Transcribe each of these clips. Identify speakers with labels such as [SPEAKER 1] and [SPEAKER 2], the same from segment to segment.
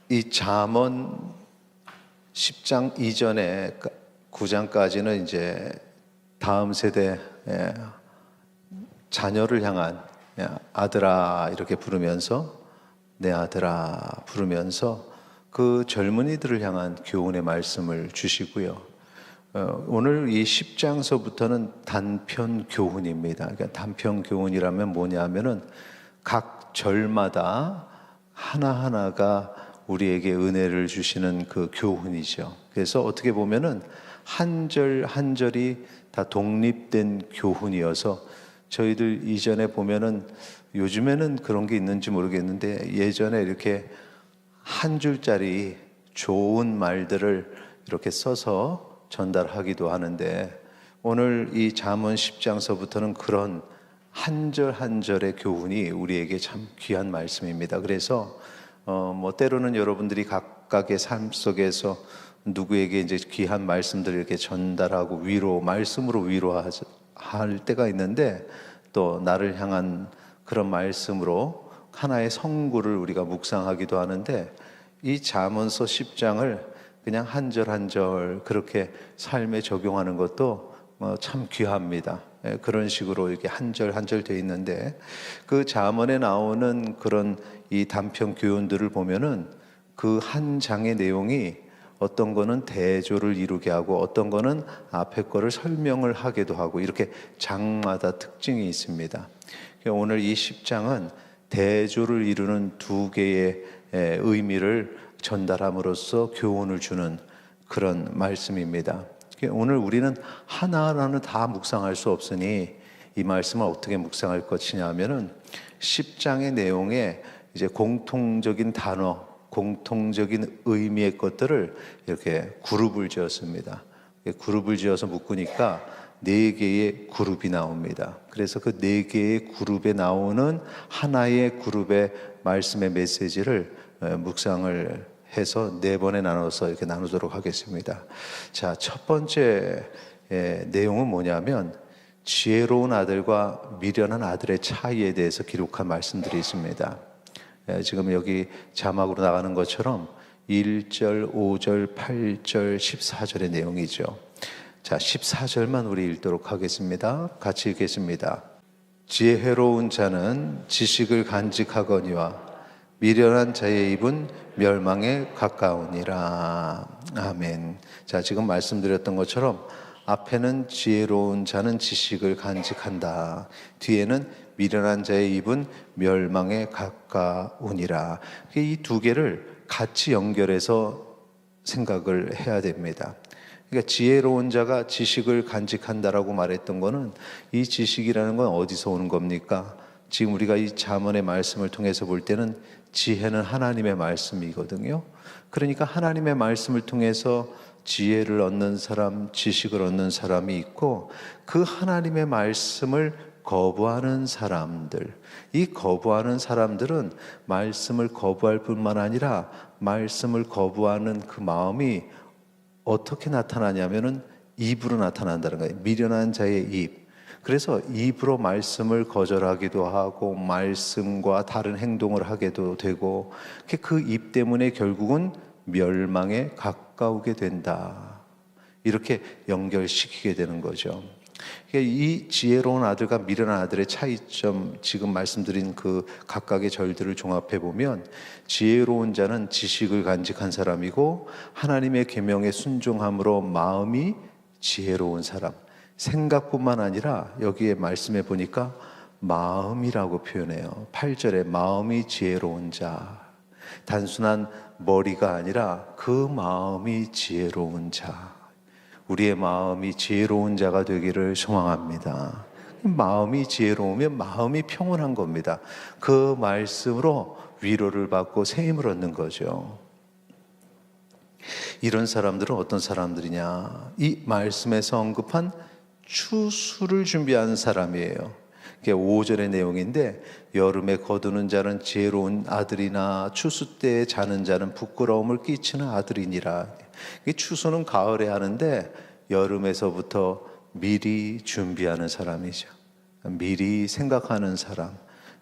[SPEAKER 1] 이 잠언 10장 이전에 9장까지는 이제 다음 세대 자녀를 향한 아들아 이렇게 부르면서 내 아들아 부르면서 그 젊은이들을 향한 교훈의 말씀을 주시고요. 오늘 이 10장서부터는 단편 교훈입니다. 그러니까 단편 교훈이라면 뭐냐면은 각 절마다 하나하나가 우리에게 은혜를 주시는 그 교훈이죠. 그래서 어떻게 보면은 한 절 한 절이 다 독립된 교훈이어서 저희들 이전에 보면은 요즘에는 그런 게 있는지 모르겠는데 예전에 이렇게 한 줄짜리 좋은 말들을 이렇게 써서 전달하기도 하는데 오늘 이 잠언 10장서부터는 그런 한 절 한 절의 교훈이 우리에게 참 귀한 말씀입니다. 그래서 때로는 여러분들이 각각의 삶 속에서 누구에게 이제 귀한 말씀들을 이렇게 전달하고 말씀으로 위로할 때가 있는데 또 나를 향한 그런 말씀으로 하나의 성구를 우리가 묵상하기도 하는데 이 잠언서 10장을 그냥 한 절 한 절 그렇게 삶에 적용하는 것도 참 귀합니다. 그런 식으로 이렇게 한 절 한 절 되어 있는데 그 잠언에 나오는 그런 이 단편 교훈들을 보면은 그 한 장의 내용이 어떤 거는 대조를 이루게 하고 어떤 거는 앞에 거를 설명을 하기도 하고 이렇게 장마다 특징이 있습니다. 오늘 이 10장은 대조를 이루는 두 개의 의미를 전달함으로써 교훈을 주는 그런 말씀입니다. 오늘 우리는 하나하나는 다 묵상할 수 없으니 이 말씀을 어떻게 묵상할 것이냐 하면은 10장의 내용에 이제 공통적인 단어, 공통적인 의미의 것들을 이렇게 그룹을 지었습니다. 그룹을 지어서 묶으니까 4개의 그룹이 나옵니다. 그래서 그 4개의 그룹에 나오는 하나의 그룹의 말씀의 메시지를 묵상을 해서 4번에 나눠서 이렇게 나누도록 하겠습니다. 자, 첫 번째 내용은 뭐냐면 지혜로운 아들과 미련한 아들의 차이에 대해서 기록한 말씀들이 있습니다. 지금 여기 자막으로 나가는 것처럼 1절, 5절, 8절, 14절의 내용이죠. 자, 14절만 우리 읽도록 하겠습니다. 같이 읽겠습니다. 지혜로운 자는 지식을 간직하거니와 미련한 자의 입은 멸망에 가까우니라. 아멘. 자, 지금 말씀드렸던 것처럼 앞에는 지혜로운 자는 지식을 간직한다. 뒤에는 미련한 자의 입은 멸망에 가까우니라. 이 두 개를 같이 연결해서 생각을 해야 됩니다. 그러니까 지혜로운 자가 지식을 간직한다라고 말했던 거는 이 지식이라는 건 어디서 오는 겁니까? 지금 우리가 이 잠언의 말씀을 통해서 볼 때는 지혜는 하나님의 말씀이거든요. 그러니까 하나님의 말씀을 통해서 지혜를 얻는 사람, 지식을 얻는 사람이 있고 그 하나님의 말씀을 거부하는 사람들, 이 거부하는 사람들은 말씀을 거부할 뿐만 아니라 말씀을 거부하는 그 마음이 어떻게 나타나냐면은 입으로 나타난다는 거예요. 미련한 자의 입. 그래서 입으로 말씀을 거절하기도 하고 말씀과 다른 행동을 하게도 되고 그 입 때문에 결국은 멸망에 가까우게 된다. 이렇게 연결시키게 되는 거죠. 이 지혜로운 아들과 미련한 아들의 차이점, 지금 말씀드린 그 각각의 절들을 종합해 보면 지혜로운 자는 지식을 간직한 사람이고 하나님의 계명에 순종함으로 마음이 지혜로운 사람. 생각뿐만 아니라 여기에 말씀해 보니까 마음이라고 표현해요. 8절에 마음이 지혜로운 자. 단순한 머리가 아니라 그 마음이 지혜로운 자. 우리의 마음이 지혜로운 자가 되기를 소망합니다. 마음이 지혜로우면 마음이 평온한 겁니다. 그 말씀으로 위로를 받고 새 힘을 얻는 거죠. 이런 사람들은 어떤 사람들이냐? 이 말씀에서 언급한 추수를 준비하는 사람이에요. 이게 5절의 내용인데 여름에 거두는 자는 지혜로운 아들이나 추수 때에 자는 자는 부끄러움을 끼치는 아들이니라. 이 추수는 가을에 하는데 여름에서부터 미리 준비하는 사람이죠. 미리 생각하는 사람.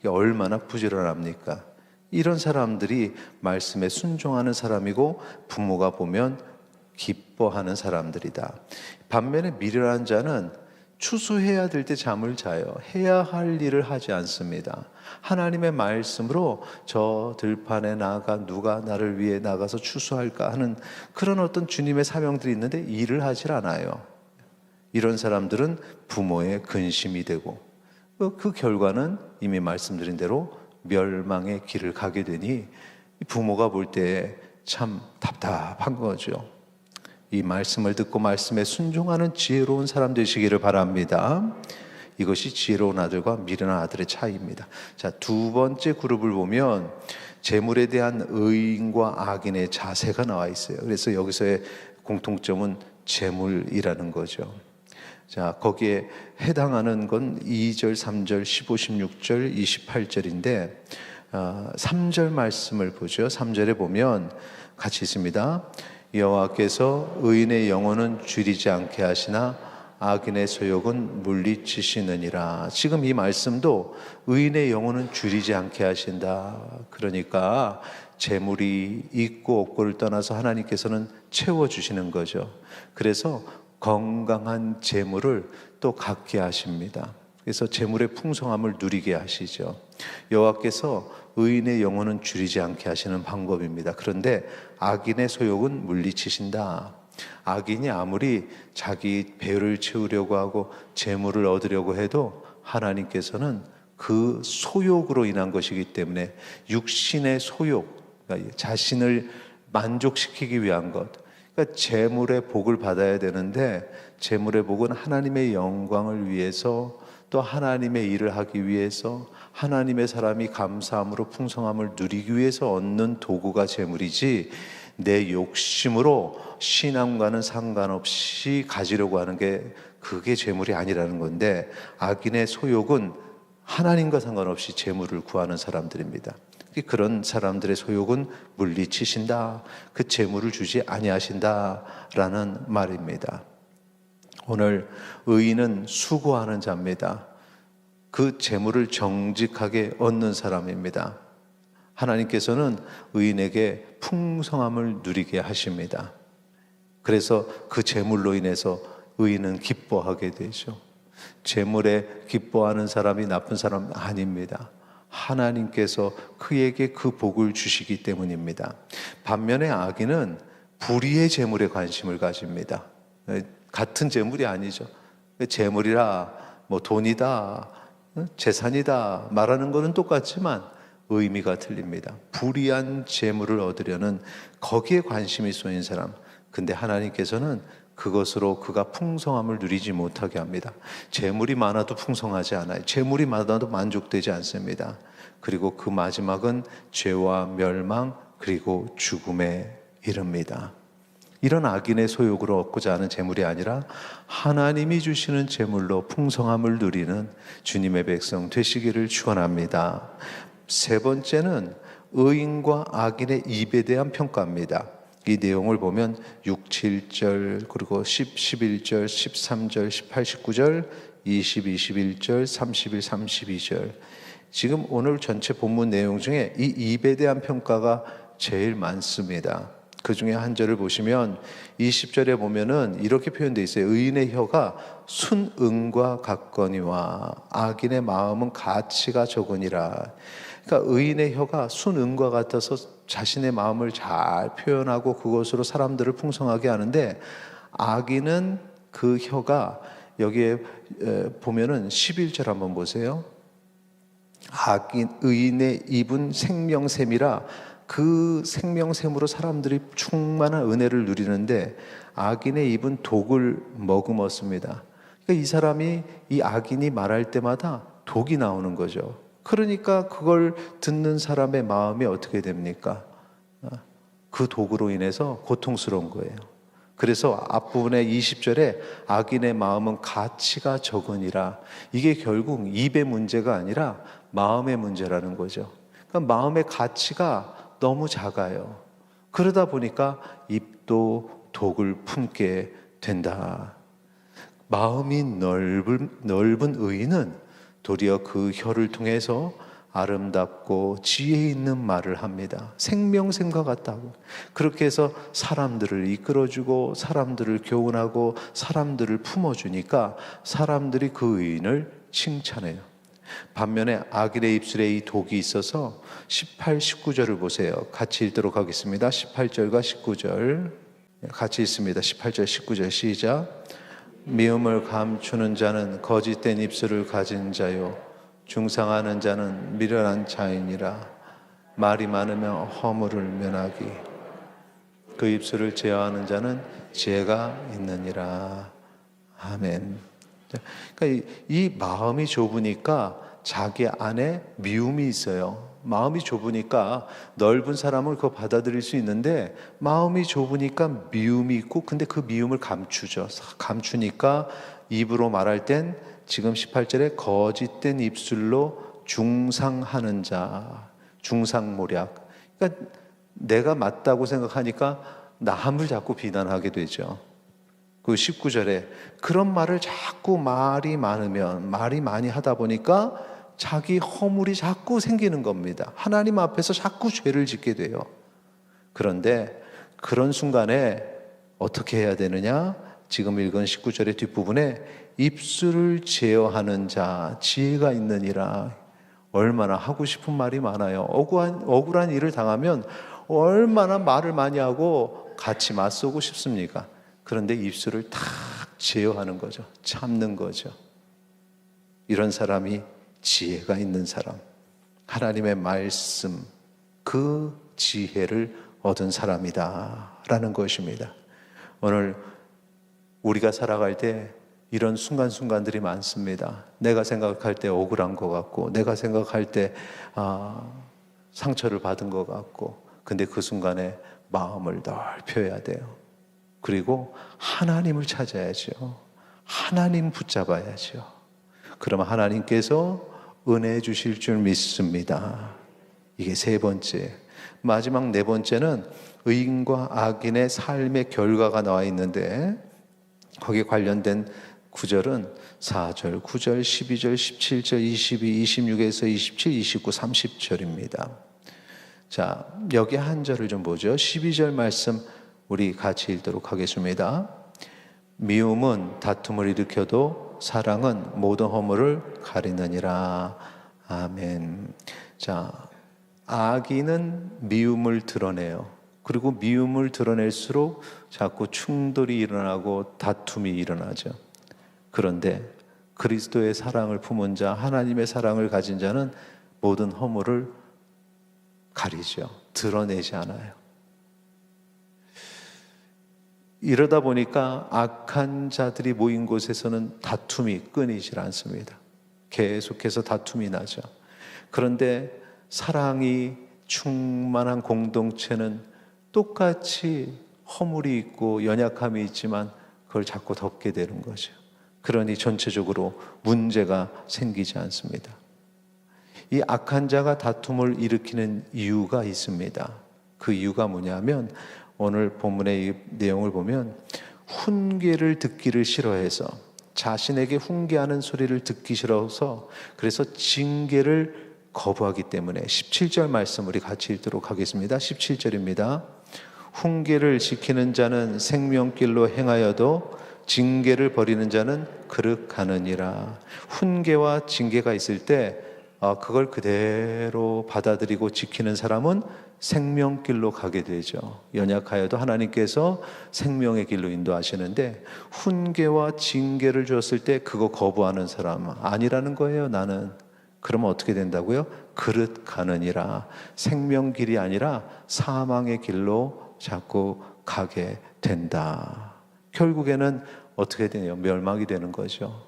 [SPEAKER 1] 이게 얼마나 부지런합니까? 이런 사람들이 말씀에 순종하는 사람이고 부모가 보면 기뻐하는 사람들이다. 반면에 미련한 자는 추수해야 될 때 잠을 자요. 해야 할 일을 하지 않습니다. 하나님의 말씀으로 저 들판에 나가 누가 나를 위해 나가서 추수할까 하는 그런 어떤 주님의 사명들이 있는데 일을 하질 않아요. 이런 사람들은 부모의 근심이 되고 그 결과는 이미 말씀드린 대로 멸망의 길을 가게 되니 부모가 볼 때 참 답답한 거죠. 이 말씀을 듣고 말씀에 순종하는 지혜로운 사람 되시기를 바랍니다. 이것이 지혜로운 아들과 미련한 아들의 차이입니다. 자, 두 번째 그룹을 보면 재물에 대한 의인과 악인의 자세가 나와 있어요. 그래서 여기서의 공통점은 재물이라는 거죠. 자, 거기에 해당하는 건 2절, 3절, 15, 16절, 28절인데 3절 말씀을 보죠. 3절에 보면 같이 있습니다. 여호와께서 의인의 영혼은 줄이지 않게 하시나 악인의 소욕은 물리치시느니라. 지금 이 말씀도 의인의 영혼은 줄이지 않게 하신다. 그러니까 재물이 있고 없고를 떠나서 하나님께서는 채워주시는 거죠. 그래서 건강한 재물을 또 갖게 하십니다. 그래서 재물의 풍성함을 누리게 하시죠. 여호와께서 의인의 영혼은 줄이지 않게 하시는 방법입니다. 그런데 악인의 소욕은 물리치신다. 악인이 아무리 자기 배를 채우려고 하고 재물을 얻으려고 해도 하나님께서는 그 소욕으로 인한 것이기 때문에 육신의 소욕, 그러니까 자신을 만족시키기 위한 것, 그러니까 재물의 복을 받아야 되는데 재물의 복은 하나님의 영광을 위해서 또 하나님의 일을 하기 위해서 하나님의 사람이 감사함으로 풍성함을 누리기 위해서 얻는 도구가 재물이지 내 욕심으로 신앙과는 상관없이 가지려고 하는 게 그게 재물이 아니라는 건데 악인의 소욕은 하나님과 상관없이 재물을 구하는 사람들입니다. 그런 사람들의 소욕은 물리치신다. 그 재물을 주지 아니하신다라는 말입니다. 오늘 의인은 수고하는 자입니다. 그 재물을 정직하게 얻는 사람입니다. 하나님께서는 의인에게 풍성함을 누리게 하십니다. 그래서 그 재물로 인해서 의인은 기뻐하게 되죠. 재물에 기뻐하는 사람이 나쁜 사람 아닙니다. 하나님께서 그에게 그 복을 주시기 때문입니다. 반면에 악인은 불의의 재물에 관심을 가집니다. 같은 재물이 아니죠. 재물이라 뭐 돈이다, 재산이다 말하는 것은 똑같지만 의미가 틀립니다. 불의한 재물을 얻으려는 거기에 관심이 쏠린 사람. 근데 하나님께서는 그것으로 그가 풍성함을 누리지 못하게 합니다. 재물이 많아도 풍성하지 않아요. 재물이 많아도 만족되지 않습니다. 그리고 그 마지막은 죄와 멸망 그리고 죽음에 이릅니다. 이런 악인의 소욕으로 얻고자 하는 재물이 아니라 하나님이 주시는 재물로 풍성함을 누리는 주님의 백성 되시기를 축원합니다. 세 번째는 의인과 악인의 입에 대한 평가입니다. 이 내용을 보면 6, 7절 그리고 10, 11절, 13절, 18, 19절, 20, 21절, 31, 32절 지금 오늘 전체 본문 내용 중에 이 입에 대한 평가가 제일 많습니다. 그 중에 한 절을 보시면 20절에 보면은 이렇게 표현되어 있어요. 의인의 혀가 순응과 같거니와 악인의 마음은 가치가 적으니라. 그러니까 의인의 혀가 순응과 같아서 자신의 마음을 잘 표현하고 그것으로 사람들을 풍성하게 하는데 악인은 그 혀가 여기에 보면은 11절 한번 보세요. 의인의 입은 생명샘이라 그 생명샘으로 사람들이 충만한 은혜를 누리는데 악인의 입은 독을 머금었습니다. 그러니까 이 사람이 이 악인이 말할 때마다 독이 나오는 거죠. 그러니까 그걸 듣는 사람의 마음이 어떻게 됩니까? 그 독으로 인해서 고통스러운 거예요. 그래서 앞부분에 20절에 악인의 마음은 가치가 적으니라. 이게 결국 입의 문제가 아니라 마음의 문제라는 거죠. 그러니까 마음의 가치가 너무 작아요. 그러다 보니까 입도 독을 품게 된다. 마음이 넓은 의인은 도리어 그 혀를 통해서 아름답고 지혜 있는 말을 합니다. 생명샘과 같다고. 그렇게 해서 사람들을 이끌어주고 사람들을 교훈하고 사람들을 품어주니까 사람들이 그 의인을 칭찬해요. 반면에 악인의 입술에 이 독이 있어서 18, 19절을 보세요. 같이 읽도록 하겠습니다. 18절과 19절 같이 읽습니다. 18절, 19절 시작. 미움을 감추는 자는 거짓된 입술을 가진 자요 중상하는 자는 미련한 자이니라. 말이 많으면 허물을 면하기 그 입술을 제어하는 자는 지혜가 있느니라. 아멘. 그러니까 이 마음이 좁으니까 자기 안에 미움이 있어요. 마음이 좁으니까 넓은 사람을 그거 받아들일 수 있는데 마음이 좁으니까 미움이 있고 근데 그 미움을 감추죠. 감추니까 입으로 말할 땐 지금 18절에 거짓된 입술로 중상하는 자, 중상모략. 그러니까 내가 맞다고 생각하니까 남을 자꾸 비난하게 되죠. 그 19절에 그런 말을 자꾸 말이 많으면 말이 많이 하다 보니까 자기 허물이 자꾸 생기는 겁니다. 하나님 앞에서 자꾸 죄를 짓게 돼요. 그런데 그런 순간에 어떻게 해야 되느냐? 지금 읽은 19절의 뒷부분에 입술을 제어하는 자 지혜가 있느니라. 얼마나 하고 싶은 말이 많아요. 억울한 일을 당하면 얼마나 말을 많이 하고 같이 맞서고 싶습니까? 그런데 입술을 탁 제어하는 거죠. 참는 거죠. 이런 사람이 지혜가 있는 사람, 하나님의 말씀, 그 지혜를 얻은 사람이다 라는 것입니다. 오늘 우리가 살아갈 때 이런 순간순간들이 많습니다. 내가 생각할 때 억울한 것 같고 내가 생각할 때 상처를 받은 것 같고 근데 그 순간에 마음을 넓혀야 돼요. 그리고 하나님을 찾아야죠. 하나님 붙잡아야죠. 그러면 하나님께서 은혜 주실 줄 믿습니다. 이게 세 번째. 마지막 네 번째는 의인과 악인의 삶의 결과가 나와 있는데 거기에 관련된 구절은 4절, 9절, 12절, 17절, 22, 26에서 27, 29, 30절입니다. 자, 여기 한 절을 좀 보죠. 12절 말씀 우리 같이 읽도록 하겠습니다. 미움은 다툼을 일으켜도 사랑은 모든 허물을 가리느니라. 아멘. 자, 악인은 미움을 드러내요. 그리고 미움을 드러낼수록 자꾸 충돌이 일어나고 다툼이 일어나죠. 그런데 그리스도의 사랑을 품은 자, 하나님의 사랑을 가진 자는 모든 허물을 가리죠. 드러내지 않아요. 이러다 보니까 악한 자들이 모인 곳에서는 다툼이 끊이질 않습니다. 계속해서 다툼이 나죠. 그런데 사랑이 충만한 공동체는 똑같이 허물이 있고 연약함이 있지만 그걸 자꾸 덮게 되는 거죠. 그러니 전체적으로 문제가 생기지 않습니다. 이 악한 자가 다툼을 일으키는 이유가 있습니다. 그 이유가 뭐냐면 오늘 본문의 이 내용을 보면 훈계를 듣기를 싫어해서 자신에게 훈계하는 소리를 듣기 싫어서 그래서 징계를 거부하기 때문에 17절 말씀 우리 같이 읽도록 하겠습니다. 17절입니다. 훈계를 지키는 자는 생명길로 행하여도 징계를 버리는 자는 그릇 가느니라. 훈계와 징계가 있을 때 그걸 그대로 받아들이고 지키는 사람은 생명길로 가게 되죠. 연약하여도 하나님께서 생명의 길로 인도하시는데 훈계와 징계를 주었을 때 그거 거부하는 사람 아니라는 거예요. 나는. 그러면 어떻게 된다고요? 그릇 가느니라. 생명길이 아니라 사망의 길로 자꾸 가게 된다. 결국에는 어떻게 되냐? 멸망이 되는 거죠.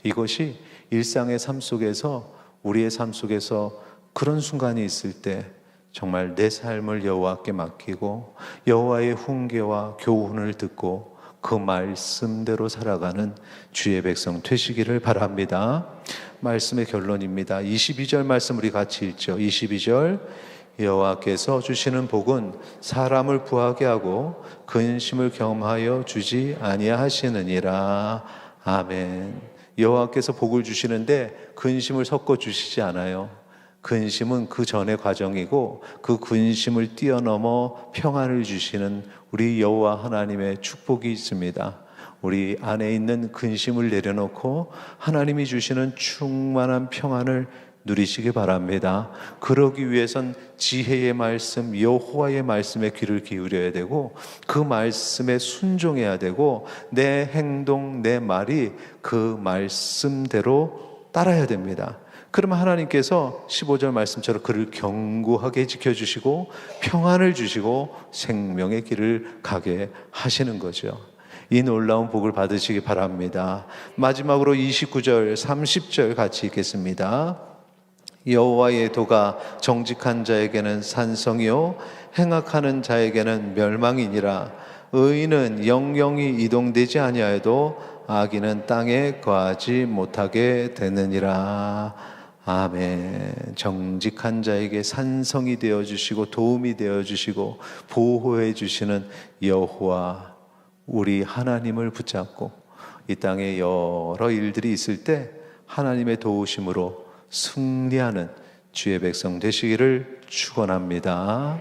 [SPEAKER 1] 이것이 일상의 삶 속에서 우리의 삶 속에서 그런 순간이 있을 때 정말 내 삶을 여호와께 맡기고 여호와의 훈계와 교훈을 듣고 그 말씀대로 살아가는 주의 백성 되시기를 바랍니다. 말씀의 결론입니다. 22절 말씀 우리 같이 읽죠. 22절 여호와께서 주시는 복은 사람을 부하게 하고 근심을 겸하여 주지 아니하시느니라. 아멘. 여호와께서 복을 주시는데 근심을 섞어 주시지 않아요. 근심은 그 전의 과정이고 그 근심을 뛰어넘어 평안을 주시는 우리 여호와 하나님의 축복이 있습니다. 우리 안에 있는 근심을 내려놓고 하나님이 주시는 충만한 평안을 누리시기 바랍니다. 그러기 위해선 지혜의 말씀, 여호와의 말씀에 귀를 기울여야 되고 그 말씀에 순종해야 되고 내 행동, 내 말이 그 말씀대로 따라야 됩니다. 그러면 하나님께서 15절 말씀처럼 그를 견고하게 지켜주시고 평안을 주시고 생명의 길을 가게 하시는 거죠. 이 놀라운 복을 받으시기 바랍니다. 마지막으로 29절, 30절 같이 읽겠습니다. 여호와의 도가 정직한 자에게는 산성이요 행악하는 자에게는 멸망이니라. 의인은 영영이 이동되지 아니하여도 악인은 땅에 거하지 못하게 되느니라. 아멘. 정직한 자에게 산성이 되어주시고 도움이 되어주시고 보호해 주시는 여호와 우리 하나님을 붙잡고 이 땅에 여러 일들이 있을 때 하나님의 도우심으로 승리하는 주의 백성 되시기를 축원합니다.